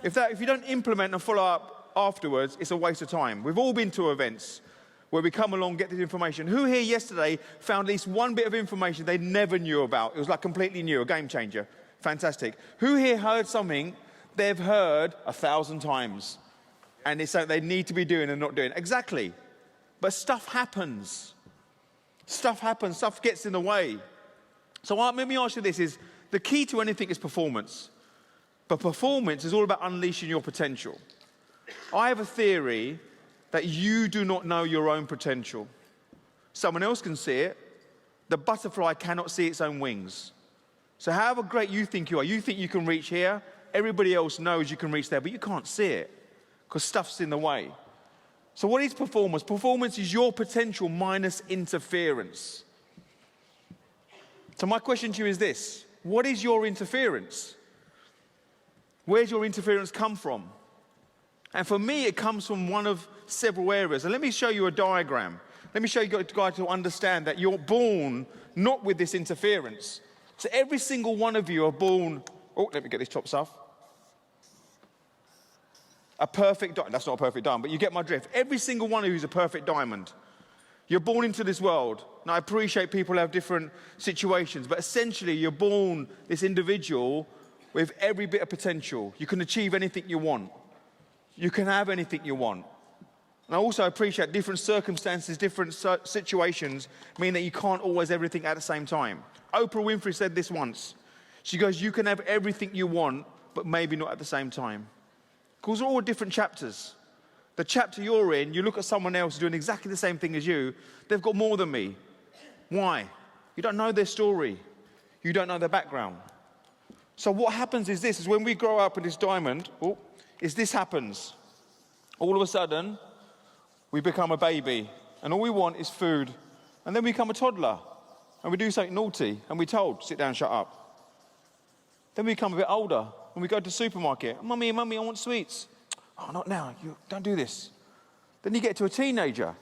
If you don't implement and follow up afterwards, it's a waste of time. We've all been to events where we come along, get this information. Who here yesterday found at least one bit of information they never knew about? It was like completely new, a game changer. Fantastic. Who here heard something they've heard 1,000 times and it's something they need to be doing and not doing? Exactly. But stuff happens. Stuff happens. Stuff gets in the way. So let me ask you this, is the key to anything is performance. But performance is all about unleashing your potential. I have a theory that you do not know your own potential. Someone else can see it. The butterfly cannot see its own wings. So however great you think you think you can reach here, everybody else knows you can reach there, but you can't see it because stuff's in the way. So what is performance? Performance is your potential minus interference. So my question to you is this: what is your interference? Where's your interference come from? And for me, it comes from one of several areas. And let me show you a diagram. Let me show you guys to understand that you're born not with this interference. So every single one of you are born, oh, let me get this chops off. A perfect diamond. That's not a perfect diamond, but you get my drift. Every single one of you is a perfect diamond. You're born into this world. Now, I appreciate people have different situations, but essentially you're born this individual with every bit of potential. You can achieve anything you want. You can have anything you want. And I also appreciate different circumstances, different situations mean that you can't always have everything at the same time. Oprah Winfrey said this once. She goes, you can have everything you want, but maybe not at the same time. Because they're all different chapters. The chapter you're in, you look at someone else doing exactly the same thing as you, they've got more than me. Why? You don't know their story. You don't know their background. So what happens is this, is when we grow up in this diamond, this happens. All of a sudden, we become a baby, and all we want is food. And then we become a toddler, and we do something naughty, and we're told, sit down, shut up. Then we become a bit older, and we go to the supermarket. Mummy, I want sweets. Oh, not now, you don't do this. Then you get to a teenager,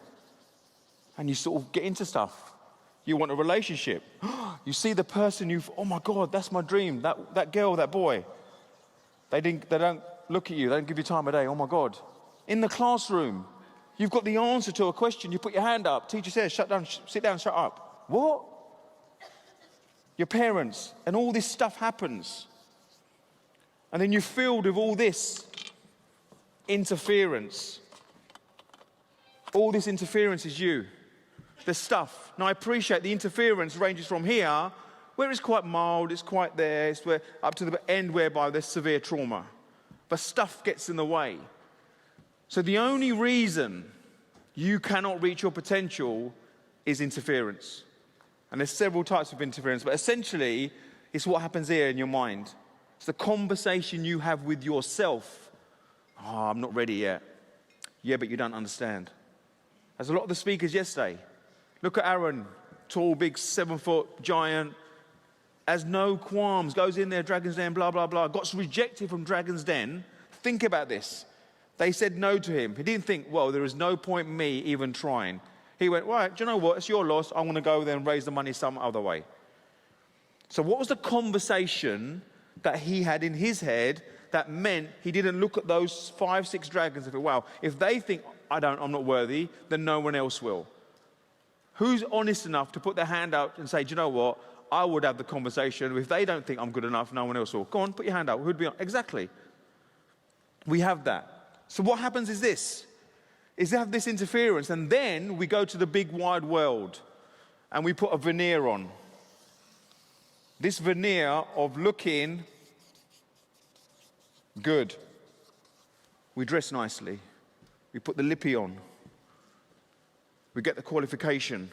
and you sort of get into stuff. You want a relationship. You see the person oh my God, that's my dream, that girl, that boy. They don't look at you, they don't give you time of day, oh my God. In the classroom, you've got the answer to a question, you put your hand up, teacher says, sit down, shut up. What? Your parents, and all this stuff happens. And then you're filled with all this interference. All this interference is you. The stuff. Now I appreciate the interference ranges from here, where it's quite mild, it's quite there, it's up to the end whereby there's severe trauma. But stuff gets in the way. So the only reason you cannot reach your potential is interference. And there's several types of interference, but essentially it's what happens here in your mind. It's the conversation you have with yourself. Oh, I'm not ready yet. Yeah, but you don't understand. As a lot of the speakers yesterday, look at Aaron, tall, big, 7-foot giant, has no qualms, goes in there, Dragon's Den, blah, blah, blah, got rejected from Dragon's Den. Think about this. They said no to him. He didn't think, well, there is no point in me even trying. He went, right, do you know what? It's your loss. I'm going to go there and raise the money some other way. So what was the conversation that he had in his head that meant he didn't look at those 5, 6 dragons and think, wow, if they think I'm not worthy, then no one else will. Who's honest enough to put their hand out and say, do you know what? I would have the conversation. If they don't think I'm good enough, no one else will. Go on, put your hand out. Who'd be on? Exactly. We have that. So what happens is this, is they have this interference, and then we go to the big wide world and we put a veneer on. This veneer of looking good. We dress nicely. We put the lippy on. We get the qualification.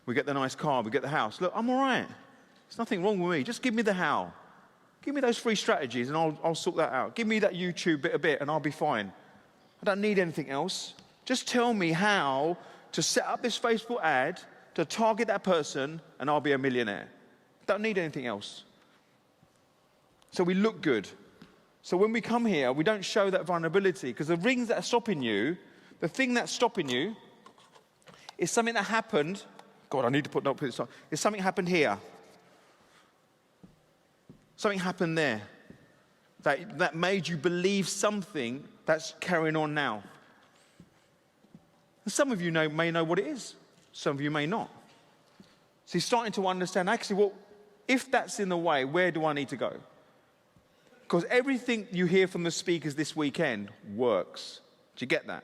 We get the nice car. We get the house. Look, I'm all right. There's nothing wrong with me. Just give me the how. Give me those 3 strategies and I'll sort that out. Give me that YouTube bit and I'll be fine. I don't need anything else. Just tell me how to set up this Facebook ad to target that person and I'll be a millionaire. Don't need anything else. So we look good. So when we come here, we don't show that vulnerability because the things that are stopping you, the thing that's stopping you is something that happened. God, I need to put this on. It's something happened here. Something happened there. that made you believe something that's carrying on now. And some of you may know what it is. Some of you may not. So you're starting to understand, actually, well, if that's in the way, where do I need to go? Because everything you hear from the speakers this weekend works. Do you get that?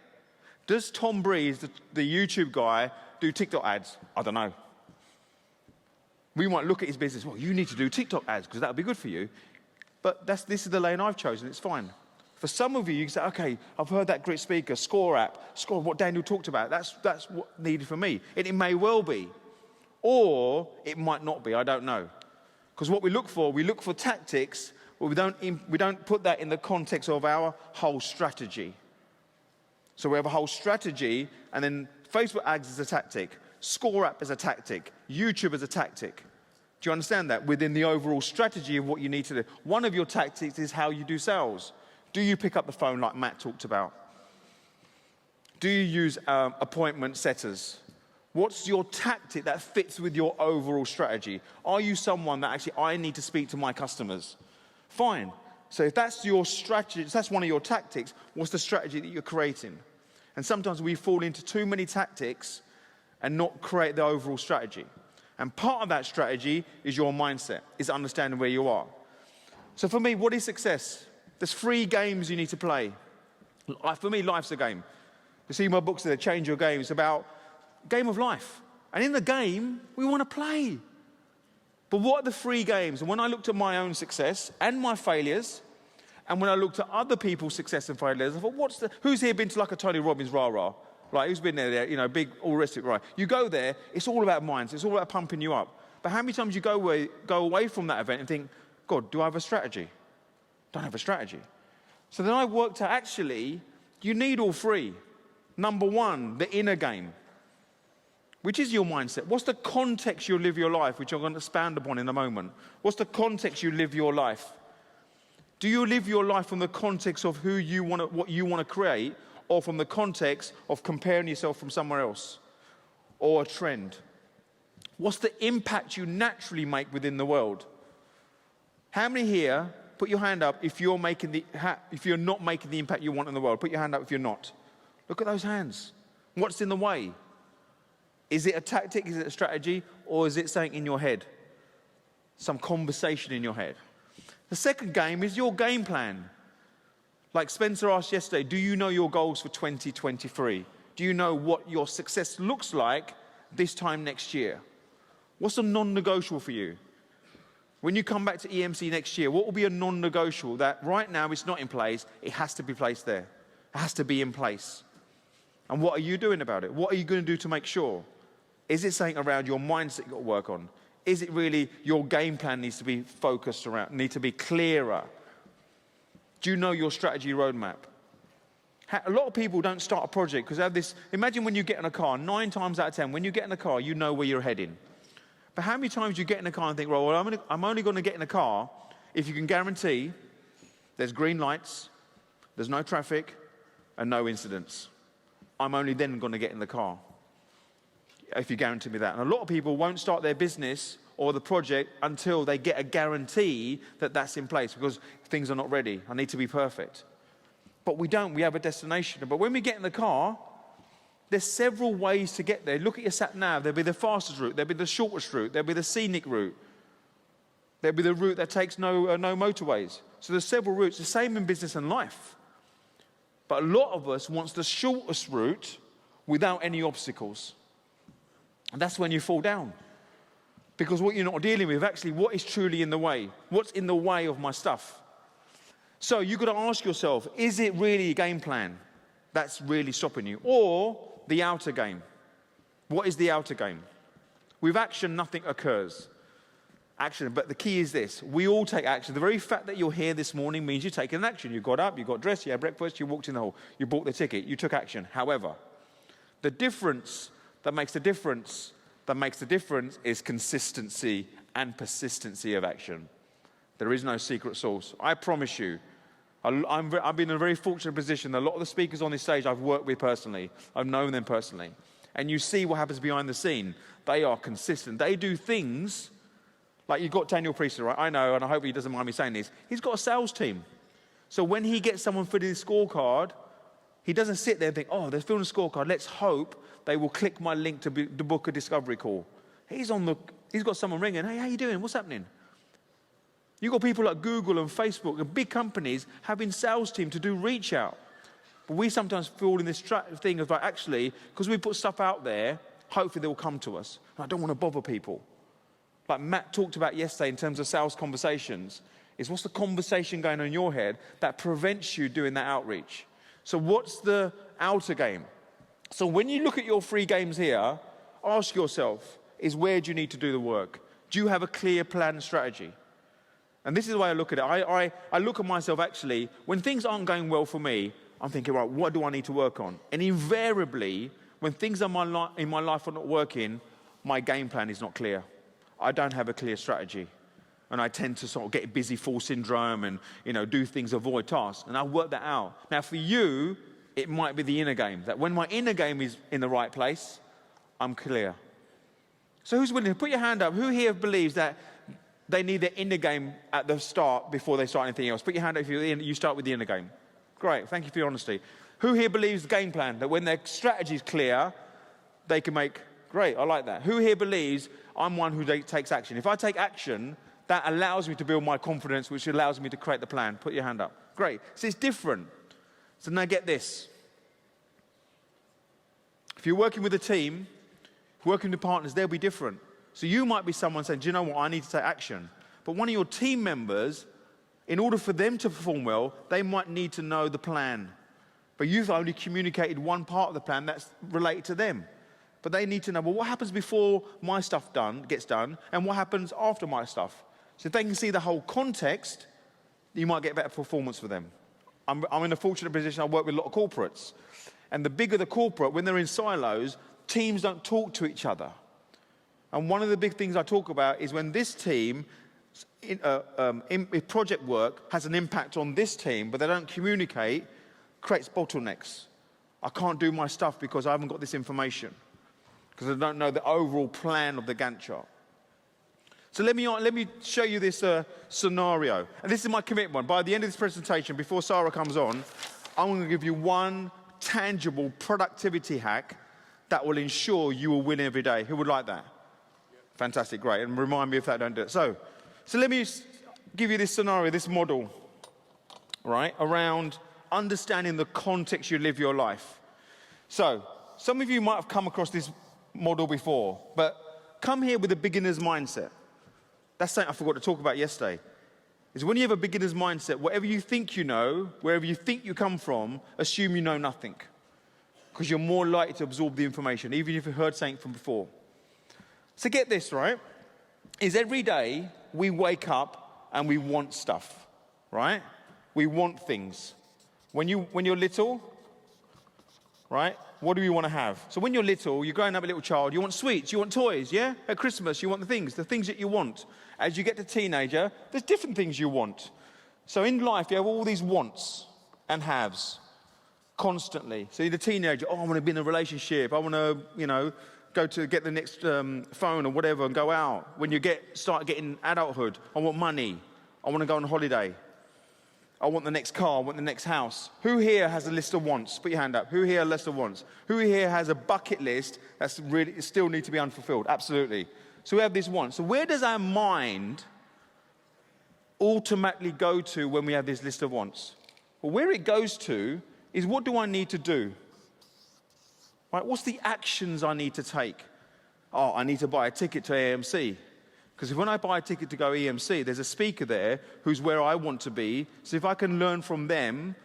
Does Tom Breeze, the YouTube guy, do TikTok ads? I don't know. We might look at his business, well, you need to do TikTok ads because that would be good for you. But this is the lane I've chosen, it's fine. For some of you, you can say, okay, I've heard that great speaker, Score app, what Daniel talked about, that's what needed for me. And it may well be. Or it might not be, I don't know. Because what we look for tactics, but we don't put that in the context of our whole strategy. So we have a whole strategy, and then Facebook ads is a tactic, Score app is a tactic, YouTube is a tactic. Do you understand that? Within the overall strategy of what you need to do. One of your tactics is how you do sales. Do you pick up the phone like Matt talked about? Do you use appointment setters? What's your tactic that fits with your overall strategy? Are you someone that actually, I need to speak to my customers? Fine. So if that's your strategy, if that's one of your tactics, what's the strategy that you're creating? And sometimes we fall into too many tactics and not create the overall strategy. And part of that strategy is your mindset, is understanding where you are. So for me, what is success? There's 3 games you need to play. For me, life's a game. You see my books there, Change Your Game. It's about game of life. And in the game, we want to play. But what are the 3 games? And when I looked at my own success and my failures, and when I looked at other people's success and failures, I thought, who's here been to like a Tony Robbins rah-rah? Like, who's been there, big, all the rest of it, right? You go there, it's all about minds, it's all about pumping you up. But how many times you go away from that event and think, God, do I have a strategy? Don't have a strategy. So then I worked out, actually, you need all 3. Number 1, the inner game, which is your mindset. What's the context you live your life, which I'm going to expand upon in a moment? What's the context you live your life? Do you live your life from the context of what you want to create, or from the context of comparing yourself from somewhere else or a trend? What's the impact you naturally make within the world? How many here, put your hand up if you're not making the impact you want in the world? Put your hand up if you're not. Look at those hands. What's in the way? Is it a tactic, is it a strategy, or is it something in your head? Some conversation in your head. The second game is your game plan. Like Spencer asked yesterday, do you know your goals for 2023? Do you know what your success looks like this time next year? What's a non-negotiable for you? When you come back to EMC next year, what will be a non-negotiable that right now it's not in place, it has to be placed there. It has to be in place. And what are you doing about it? What are you going to do to make sure? Is it something around your mindset you've got to work on? Is it really your game plan needs to be focused around, need to be clearer? Do you know your strategy roadmap? A lot of people don't start a project because they have this, imagine when you get in a car, 9 times out of 10, when you get in a car, you know where you're heading. But how many times you get in a car and think, well, I'm only going to get in a car if you can guarantee there's green lights, there's no traffic, and no incidents. I'm only then going to get in the car if you guarantee me that. And a lot of people won't start their business or the project until they get a guarantee that that's in place because things are not ready. I need to be perfect. But we don't. We have a destination. But when we get in the car, there's several ways to get there. Look at your sat nav. There'll be the fastest route. There'll be the shortest route. There'll be the scenic route. There'll be the route that takes no motorways. So there's several routes. The same in business and life. But a lot of us wants the shortest route without any obstacles. And that's when you fall down. Because what you're not dealing with, actually, what is truly in the way? What's in the way of my stuff? So you've got to ask yourself, is it really a game plan that's really stopping you? Or the outer game? What is the outer game? With action, nothing occurs. Action, but the key is this. We all take action. The very fact that you're here this morning means you've taken action. You got up, you got dressed, you had breakfast, you walked in the hall, you bought the ticket, you took action. However, the difference that makes the difference is consistency and persistency of action. There is no secret sauce. I promise you, I've been in a very fortunate position. A lot of the speakers on this stage I've worked with personally. I've known them personally. And you see what happens behind the scene. They are consistent. They do things, like you've got Daniel Priester, right? I know, and I hope he doesn't mind me saying this. He's got a sales team. So when he gets someone filling his scorecard, he doesn't sit there and think, oh, they're filling a scorecard. Let's hope they will click my link to book a discovery call. He's got someone ringing. Hey, how you doing? What's happening? You've got people like Google and Facebook and big companies having sales team to do reach out. But we sometimes fall in this thing of like, actually, because we put stuff out there, hopefully they will come to us. And I don't want to bother people. Like Matt talked about yesterday in terms of sales conversations, is what's the conversation going on in your head that prevents you doing that outreach? So what's the outer game? So when you look at your 3 games here, ask yourself, is where do you need to do the work? Do you have a clear plan and strategy? And this is the way I look at it. I look at myself actually, when things aren't going well for me, I'm thinking, right, what do I need to work on? And invariably, when things in my life are not working, my game plan is not clear. I don't have a clear strategy. And I tend to sort of get busy fool syndrome and, do things, avoid tasks. And I work that out. Now, for you, it might be the inner game. That when my inner game is in the right place, I'm clear. So who's willing to put your hand up? Who here believes that they need their inner game at the start before they start anything else? Put your hand up if you start with the inner game. Great, thank you for your honesty. Who here believes the game plan, that when their strategy is clear, they can make, great, I like that. Who here believes I'm one who takes action? If I take action, that allows me to build my confidence, which allows me to create the plan. Put your hand up. Great, so it's different. So now get this. If you're working with a team, working with partners, they'll be different. So you might be someone saying, do you know what, I need to take action. But one of your team members, in order for them to perform well, they might need to know the plan. But you've only communicated one part of the plan that's related to them. But they need to know, well, what happens before my stuff gets done, and what happens after my stuff? So if they can see the whole context, you might get better performance for them. I'm in a fortunate position, I work with a lot of corporates. And the bigger the corporate, when they're in silos, teams don't talk to each other. And one of the big things I talk about is when this team, if project work has an impact on this team, but they don't communicate, creates bottlenecks. I can't do my stuff because I haven't got this information, because I don't know the overall plan of the Gantt chart. So let me show you this scenario. And this is my commitment. By the end of this presentation, before Sarah comes on, I'm going to give you one tangible productivity hack that will ensure you will win every day. Who would like that? Yep. Fantastic, great. And remind me if that don't do it. So let me give you this scenario, this model, right, around understanding the context you live your life. So some of you might have come across this model before, but come here with a beginner's mindset. That's something I forgot to talk about yesterday. Is when you have a beginner's mindset, whatever you think you know, wherever you think you come from, assume you know nothing. Because you're more likely to absorb the information, even if you've heard something from before. So get this, right? Is every day we wake up and we want stuff, right? We want things. When you're little, right? What do you want to have? So when you're little, you're growing up a little child, you want sweets, you want toys, yeah? At Christmas, you want the things that you want. As you get to teenager, there's different things you want. So in life, you have all these wants and haves constantly. So you're the teenager, I want to be in a relationship, I want to, go to get the next phone or whatever and go out. When you start getting adulthood, I want money, I want to go on holiday. I want the next car, I want the next house. Who here has a list of wants? Put your hand up. Who here has a list of wants? Who here has a bucket list that's really still need to be unfulfilled? Absolutely. So we have this want. So where does our mind automatically go to when we have this list of wants? Well, where it goes to is, what do I need to do? Right? What's the actions I need to take? Oh, I need to buy a ticket to AMC. Because when I buy a ticket to go EMC, there's a speaker there who's where I want to be. So if I can learn from them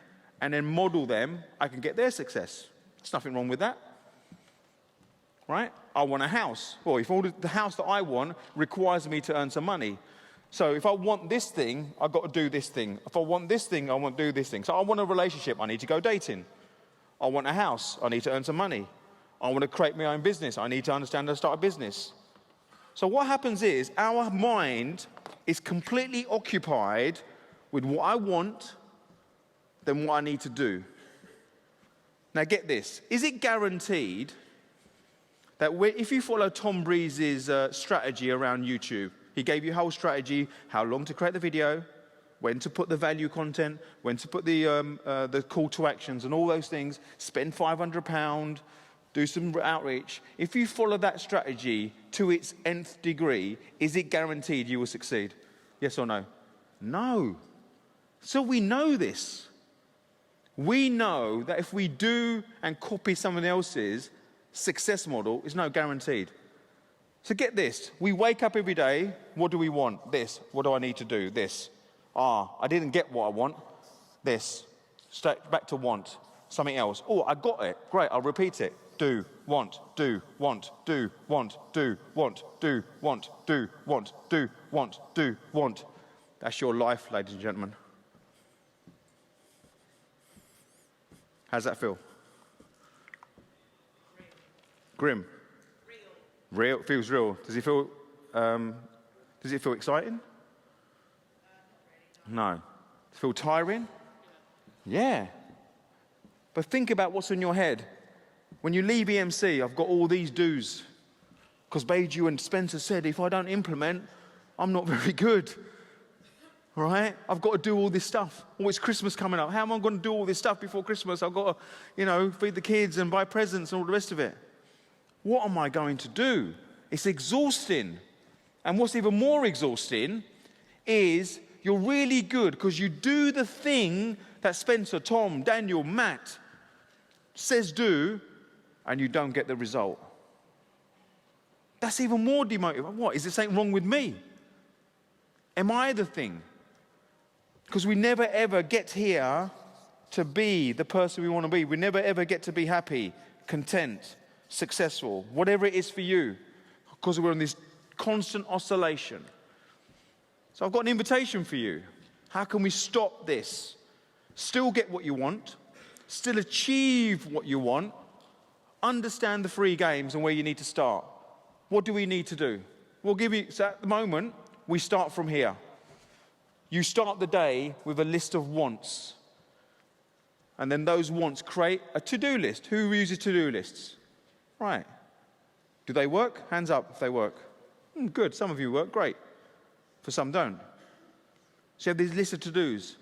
and then model them, I can get their success. There's nothing wrong with that. Right? I want a house. Well, if the house that I want requires me to earn some money. So if I want this thing, I've got to do this thing. If I want this thing, I want to do this thing. So I want a relationship, I need to go dating. I want a house, I need to earn some money. I want to create my own business, I need to understand how to start a business. So what happens is our mind is completely occupied with what I want than what I need to do. Now get this, is it guaranteed that if you follow Tom Breeze's strategy around YouTube, he gave you a whole strategy, how long to create the video, when to put the value content, when to put the call to actions and all those things, spend £500, do some outreach. If you follow that strategy to its nth degree, is it guaranteed you will succeed? Yes or no? No. So we know this. We know that if we do and copy someone else's success model, it's not guaranteed. So get this. We wake up every day. What do we want? This. What do I need to do? This. I didn't get what I want. This. Straight back to want. Something else. Oh, I got it. Great. I'll repeat it. Do, want, do, want, do, want, do, want, do, want, do, want, do, want, do, want. That's your life, ladies and gentlemen. How's that feel? Grim. Real. Feels real. Does it feel exciting? No. Does it feel tiring? Yeah. But think about what's in your head. When you leave EMC, I've got all these do's. Because Baiju and Spencer said, if I don't implement, I'm not very good. All right? I've got to do all this stuff. Oh, it's Christmas coming up. How am I going to do all this stuff before Christmas? I've got to, feed the kids and buy presents and all the rest of it. What am I going to do? It's exhausting. And what's even more exhausting is you're really good because you do the thing that Spencer, Tom, Daniel, Matt says do, and you don't get the result. That's even more demotivating. What? Is there something wrong with me? Am I the thing? Because we never ever get here to be the person we want to be. We never ever get to be happy, content, successful, whatever it is for you, because we're in this constant oscillation. So I've got an invitation for you. How can we stop this? Still get what you want, still achieve what you want, understand the free games and where you need to start. What do we need to do? We'll give you, so at the moment, we start from here. You start the day with a list of wants. And then those wants create a to-do list. Who uses to-do lists? Right. Do they work? Hands up if they work. Good. Some of you work. Great. For some don't. So you have this list of to-dos.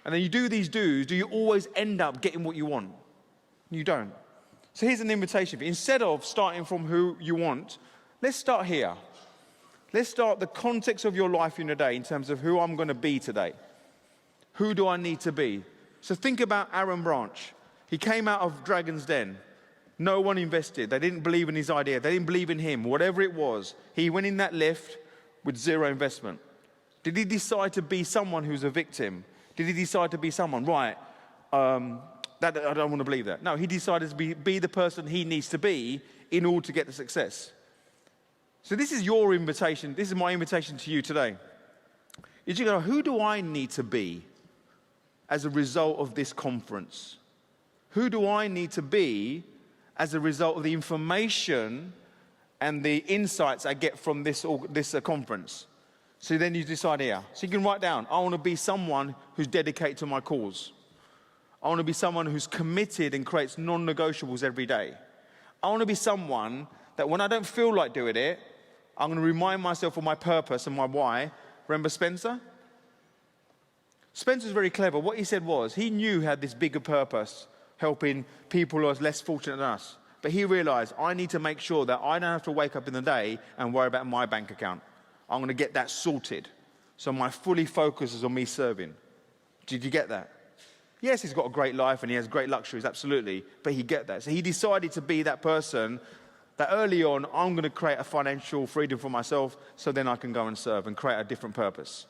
And then you do these do's. Do you always end up getting what you want? You don't. So here's an invitation for you. Instead of starting from who you want, let's start here. Let's start the context of your life in a day in terms of who I'm going to be today. Who do I need to be? So think about Aaron Branch. He came out of Dragon's Den. No one invested. They didn't believe in his idea. They didn't believe in him, whatever it was. He went in that lift with zero investment. Did he decide to be someone who's a victim? Did he decide to be someone, right, I don't want to believe that. No, he decided to be the person he needs to be in order to get the success. So this is your invitation. This is my invitation to you today. Is you go, who do I need to be as a result of this conference? Who do I need to be as a result of the information and the insights I get from this conference? So then you decide here. So you can write down, I want to be someone who's dedicated to my cause. I want to be someone who's committed and creates non-negotiables every day. I want to be someone that when I don't feel like doing it, I'm going to remind myself of my purpose and my why. Remember Spencer? Spencer's very clever. What he said was, he knew he had this bigger purpose, helping people who are less fortunate than us. But he realized, I need to make sure that I don't have to wake up in the day and worry about my bank account. I'm going to get that sorted. So my fully focus is on me serving. Did you get that? Yes, he's got a great life and he has great luxuries, absolutely. But he get that. So he decided to be that person that early on, I'm going to create a financial freedom for myself so then I can go and serve and create a different purpose.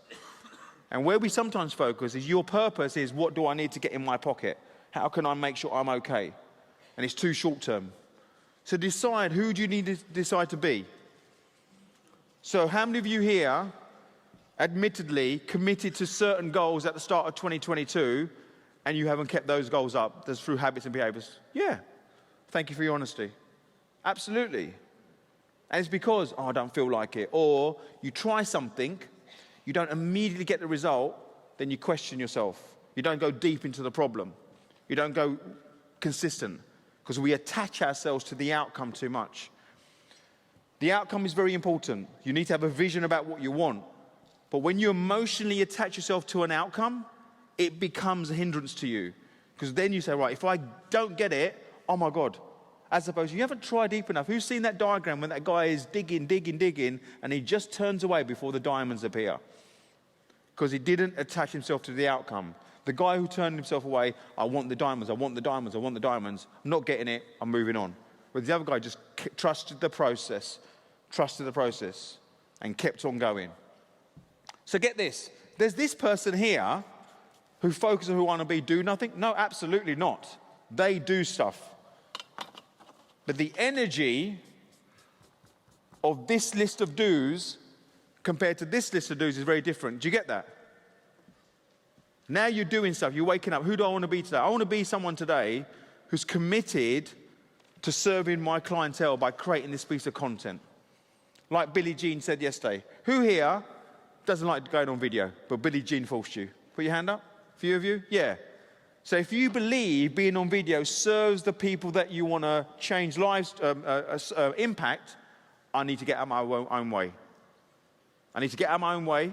And where we sometimes focus is your purpose is, what do I need to get in my pocket? How can I make sure I'm okay? And it's too short term. So decide, who do you need to decide to be? So how many of you here, admittedly, committed to certain goals at the start of 2022 and you haven't kept those goals up? That's through habits and behaviors. Yeah. Thank you for your honesty. Absolutely. And it's because, I don't feel like it. Or you try something, you don't immediately get the result, then you question yourself. You don't go deep into the problem. You don't go consistent, because we attach ourselves to the outcome too much. The outcome is very important. You need to have a vision about what you want, But when you emotionally attach yourself to an outcome, it becomes a hindrance to you. Because then you say, right, if I don't get it, oh my God. As opposed to, you haven't tried deep enough. Who's seen that diagram when that guy is digging, and he just turns away before the diamonds appear? Because he didn't attach himself to the outcome. The guy who turned himself away, I want the diamonds, I want the diamonds, I want the diamonds. I'm not getting it, I'm moving on. But the other guy just trusted the process, and kept on going. So get this. There's this person here who focuses on who want to be, do nothing. No, absolutely not. They do stuff. But the energy of this list of do's compared to this list of do's is very different. Do you get that? Now you're doing stuff. You're waking up. Who do I want to be today? I want to be someone today who's committed to serving my clientele by creating this piece of content. Like Billie Jean said yesterday. Who here doesn't like going on video, but Billie Jean forced you? Put your hand up. A few of you? Yeah. So if you believe being on video serves the people that you want to change lives, impact, I need to get out of my own way. I need to get out of my own way,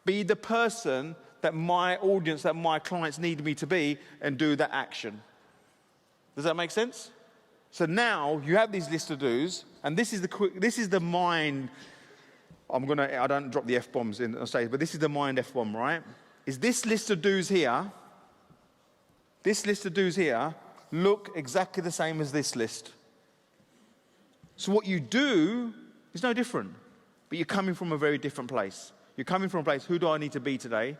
be the person that my audience, that my clients need me to be, and do that action. Does that make sense? So now you have these list of do's, and this is the mind. I don't drop the F-bombs in on stage, but this is the mind F-bomb, right? Is this list of do's here? This list of do's here look exactly the same as this list. So what you do is no different, but you're coming from a very different place. You're coming from a place, who do I need to be today?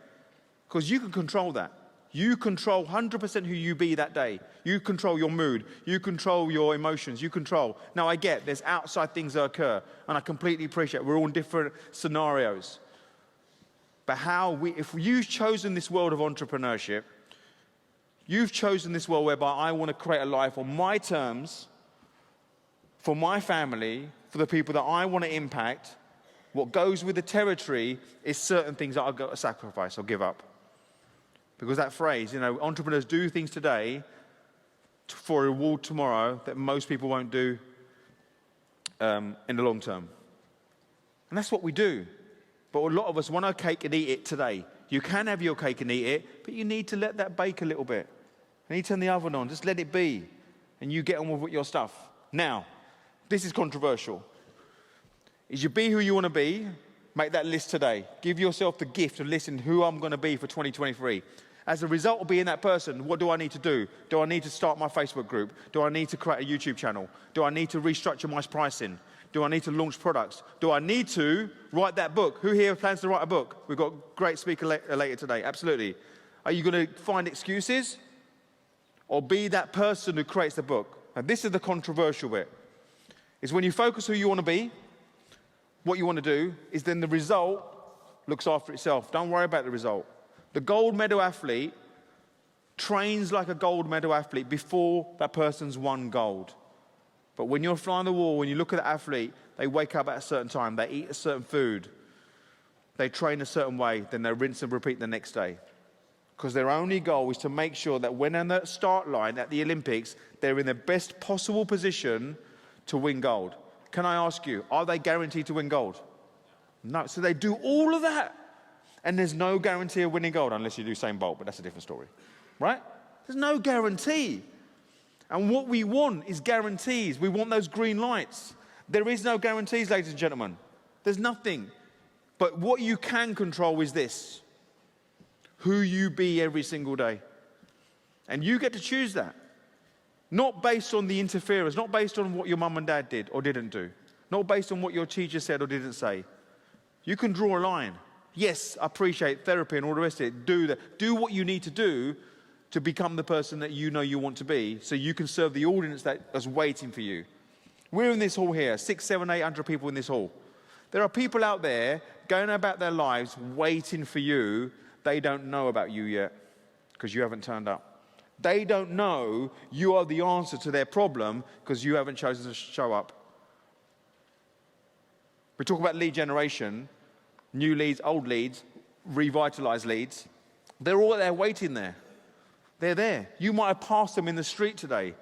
Because you can control that. You control 100% who you be that day. You control your mood. You control your emotions. You control. Now I get there's outside things that occur, and I completely appreciate we're all in different scenarios. But if you've chosen this world of entrepreneurship, you've chosen this world whereby I want to create a life on my terms, for my family, for the people that I want to impact. What goes with the territory is certain things that I've got to sacrifice or give up. Because that phrase, entrepreneurs do things today for a reward tomorrow that most people won't do in the long term. And that's what we do. But a lot of us want our cake and eat it today. You can have your cake and eat it, but you need to let that bake a little bit. You need to turn the oven on. Just let it be. And you get on with your stuff. Now, this is controversial. Is you be who you want to be, make that list today. Give yourself the gift of listening who I'm going to be for 2023. As a result of being that person, what do I need to do? Do I need to start my Facebook group? Do I need to create a YouTube channel? Do I need to restructure my pricing? Do I need to launch products? Do I need to write that book? Who here plans to write a book? We've got a great speaker later today. Absolutely. Are you going to find excuses? Or be that person who creates the book? And this is the controversial bit. Is when you focus who you want to be, what you want to do, is then the result looks after itself. Don't worry about the result. The gold medal athlete trains like a gold medal athlete before that person's won gold. But when you're flying the wall, when you look at the athlete, they wake up at a certain time, they eat a certain food, they train a certain way, then they rinse and repeat the next day. Because their only goal is to make sure that when on the start line at the Olympics, they're in the best possible position to win gold. Can I ask you, are they guaranteed to win gold? No. So they do all of that, and there's no guarantee of winning gold unless you do Usain Bolt, but that's a different story, right? There's no guarantee. And what we want is guarantees. We want those green lights. There is no guarantees, ladies and gentlemen. There's nothing. But what you can control is this: who you be every single day. And you get to choose that. Not based on the interference, not based on what your mum and dad did or didn't do. Not based on what your teacher said or didn't say. You can draw a line. Yes, I appreciate therapy and all the rest of it. Do that. Do what you need to do to become the person that you know you want to be, so you can serve the audience that is waiting for you. We're in this hall here, 600, 700, 800 people in this hall. There are people out there going about their lives waiting for you. They don't know about you yet because you haven't turned up. They don't know you are the answer to their problem because you haven't chosen to show up. We talk about lead generation, new leads, old leads, revitalized leads. They're all there waiting there. They're there. You might have passed them in the street today,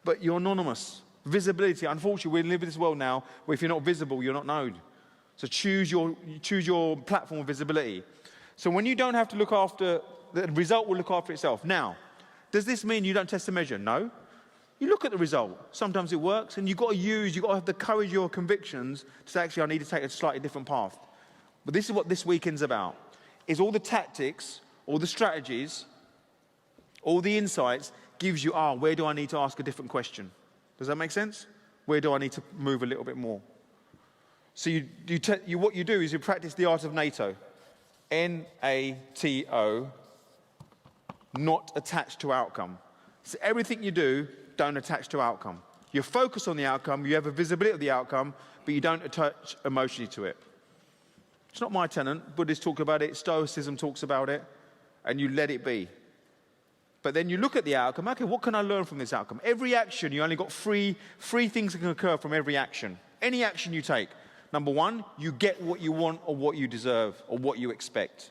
but you're anonymous. Visibility. Unfortunately, we live in this world now where if you're not visible, you're not known. So choose your platform of visibility. So when you don't have to look after, the result will look after itself. Now, does this mean you don't test and measure? No. You look at the result. Sometimes it works, and you've got to have the courage of your convictions to say, actually, I need to take a slightly different path. But this is what this weekend's about, is all the tactics, all the strategies, all the insights gives you, where do I need to ask a different question? Does that make sense? Where do I need to move a little bit more? So what you do is you practice the art of NATO. N-A-T-O, not attached to outcome. So everything you do, don't attach to outcome. You focus on the outcome, you have a visibility of the outcome, but you don't attach emotionally to it. It's not my tenant. Buddhists talk about it, Stoicism talks about it, and you let it be. But then you look at the outcome, okay, what can I learn from this outcome? Every action, you only got three things that can occur from every action. Any action you take. Number one, you get what you want or what you deserve or what you expect.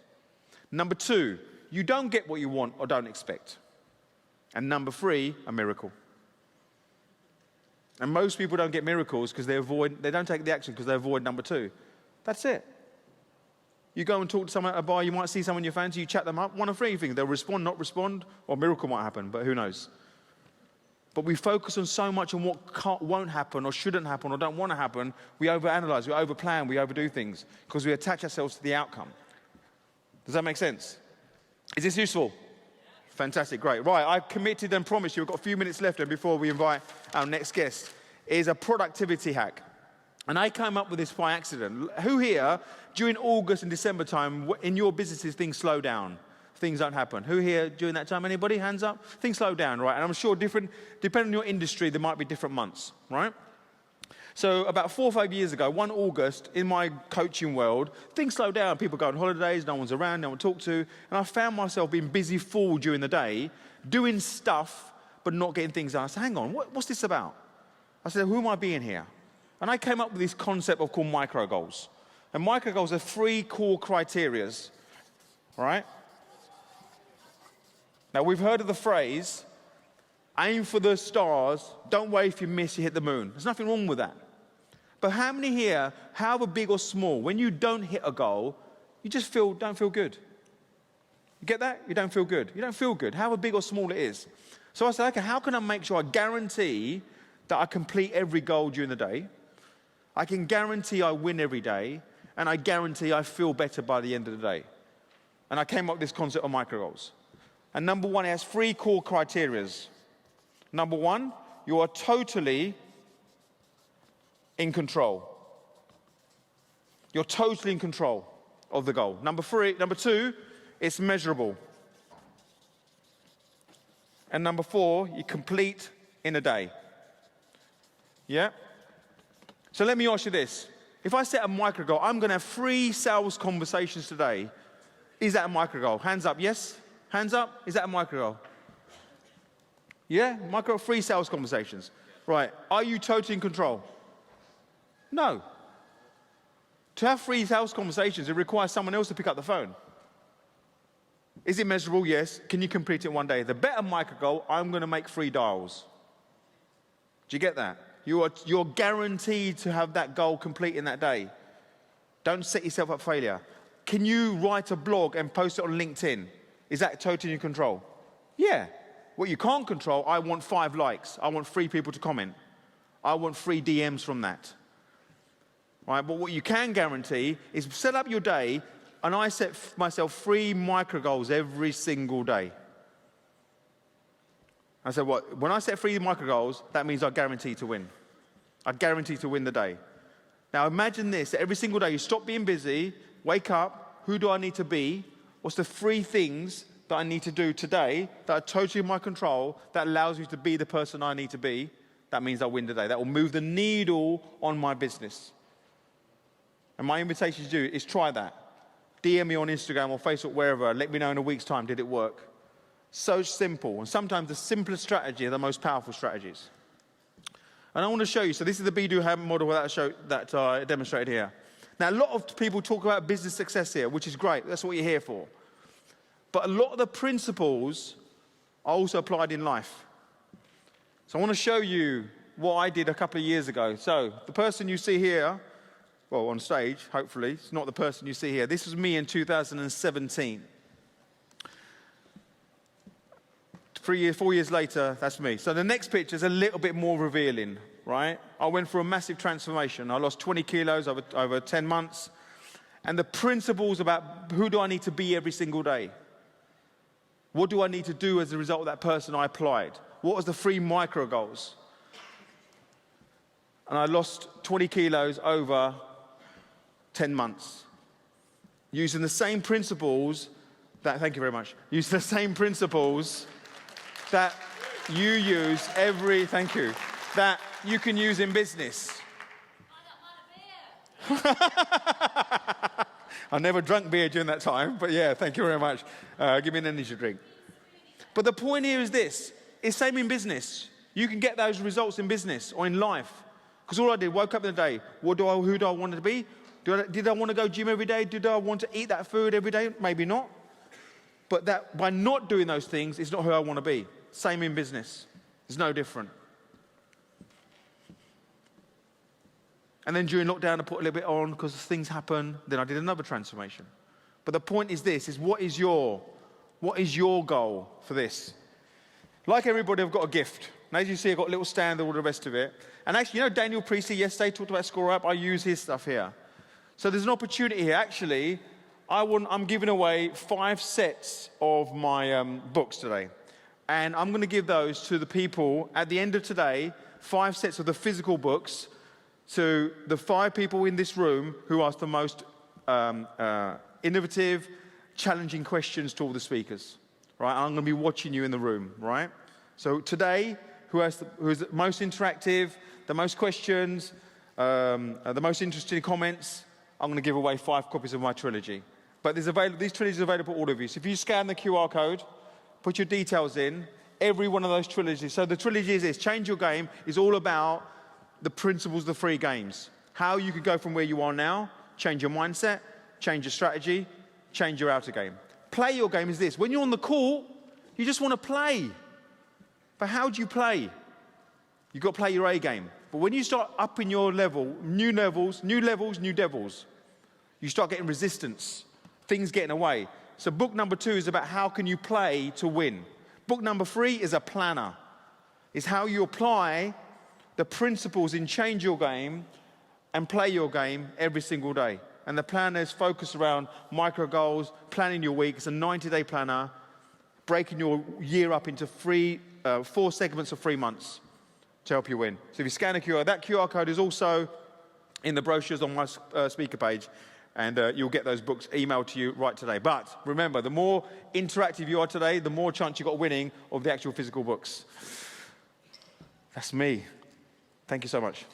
Number two, you don't get what you want or don't expect. And number three, a miracle. And most people don't get miracles because they don't take the action because they avoid number two. That's it. You go and talk to someone at a bar, you might see someone you fancy, you chat them up, one of three things. They'll respond, not respond, or a miracle might happen, but who knows? But we focus on so much on what won't happen or shouldn't happen or don't want to happen, we overanalyze, we overplan, we overdo things because we attach ourselves to the outcome. Does that make sense? Is this useful? Fantastic, great. Right, I've committed and promised you, we've got a few minutes left and before we invite our next guest, is a productivity hack. And I came up with this by accident. Who here, during August and December time, in your businesses, things slow down? Things don't happen. Who here during that time? Anybody? Hands up? Things slow down, right? And I'm sure depending on your industry, there might be different months, right? So about 4 or 5 years ago, 1 August, in my coaching world, things slow down. People go on holidays, no one's around, no one to talk to. And I found myself being busy full during the day, doing stuff, but not getting things done. I said, hang on, what's this about? I said, who am I being here? And I came up with this concept called micro goals. And micro goals are 3 core criterias, all right? Now, we've heard of the phrase, aim for the stars, don't wait if you miss, you hit the moon. There's nothing wrong with that. But how many here, however big or small, when you don't hit a goal, you just don't feel good? You get that? You don't feel good. You don't feel good, however big or small it is. So I said, okay, how can I make sure I guarantee that I complete every goal during the day? I can guarantee I win every day, and I guarantee I feel better by the end of the day. And I came up with this concept of micro goals. And number one, it has 3 core criterias. Number one, you are totally in control. You're totally in control of the goal. Number 2, it's measurable. And number 4, you complete in a day. Yeah? So let me ask you this. If I set a micro goal, I'm going to have 3 sales conversations today. Is that a micro goal? Hands up, yes? Hands up? Is that a micro goal? Yeah? 3 sales conversations. Right. Are you totally in control? No. To have 3 sales conversations, it requires someone else to pick up the phone. Is it measurable? Yes. Can you complete it in one day? The better micro goal, I'm going to make 3 dials. Do you get that? You're guaranteed to have that goal complete in that day. Don't set yourself up for failure. Can you write a blog and post it on LinkedIn? Is that totally in control? Yeah. What you can't control, I want 5 likes. I want 3 people to comment. I want 3 DMs from that. Right? But what you can guarantee is set up your day, and I set myself 3 micro goals every single day. I said, when I set 3 micro goals, that means I guarantee to win. I guarantee to win the day. Now imagine this, every single day you stop being busy, wake up, who do I need to be? What's the 3 things that I need to do today that are totally in my control that allows me to be the person I need to be? That means I win the day. That will move the needle on my business. And my invitation to you is try that. DM me on Instagram or Facebook, wherever, let me know in a week's time, did it work? So simple, and sometimes the simplest strategy are the most powerful strategies. And I want to show you, so this is the Baiju model that I demonstrated here. Now, a lot of people talk about business success here, which is great, that's what you're here for. But a lot of the principles are also applied in life. So I want to show you what I did a couple of years ago. So the person you see here, well, on stage, hopefully. It's not the person you see here. This was me in 2017. 4 years later, that's me. So the next picture is a little bit more revealing, right? I went through a massive transformation. I lost 20 kilos over 10 months. And the principles about who do I need to be every single day? What do I need to do as a result of that person I applied? What was the 3 micro goals? And I lost 20 kilos over 10 months. Using the same principles that, thank you very much, using the same principles that you use that you can use in business. I never drank beer during that time, but yeah, thank you very much. Give me an energy drink. But the point here is this, it's same in business. You can get those results in business or in life. Because all I did, woke up in the day, who do I want to be? Did I want to go gym every day? Did I want to eat that food every day? Maybe not. But that by not doing those things, it's not who I want to be. Same in business. It's no different. And then during lockdown, I put a little bit on because things happen. Then I did another transformation. But the point is this, is what is your goal for this? Like everybody, I've got a gift. And as you see, I've got a little stand and all the rest of it. And actually, you know, Daniel Priestley yesterday talked about Score Up. I use his stuff here. So there's an opportunity here. Actually, I'm giving away 5 sets of my books today. And I'm going to give those to the people at the end of today, 5 sets of the physical books, to the 5 people in this room who asked the most innovative, challenging questions to all the speakers. Right? I'm going to be watching you in the room, right? So today, who's the most interactive, the most questions, the most interesting comments, I'm going to give away 5 copies of my trilogy. But these trilogies are available to all of you. So if you scan the QR code, put your details in, every one of those trilogies. So the trilogy is this, Change Your Game is all about the principles of the 3 games. How you could go from where you are now, change your mindset, change your strategy, change your outer game. Play your game is this. When you're on the court, you just want to play. But how do you play? You've got to play your A game. But when you start upping your level, new levels, new devils, you start getting resistance, things getting away. So book number 2 is about how can you play to win. Book number 3 is a planner. It's how you apply the principles in Change Your Game and play your game every single day. And the planner is focused around micro goals, planning your week. It's a 90-day planner, breaking your year up into 4 segments of 3 months to help you win. So if you scan a QR, that QR code is also in the brochures on my speaker page, and you'll get those books emailed to you right today. But remember, the more interactive you are today, the more chance you've got of winning of the actual physical books. That's me. Thank you so much.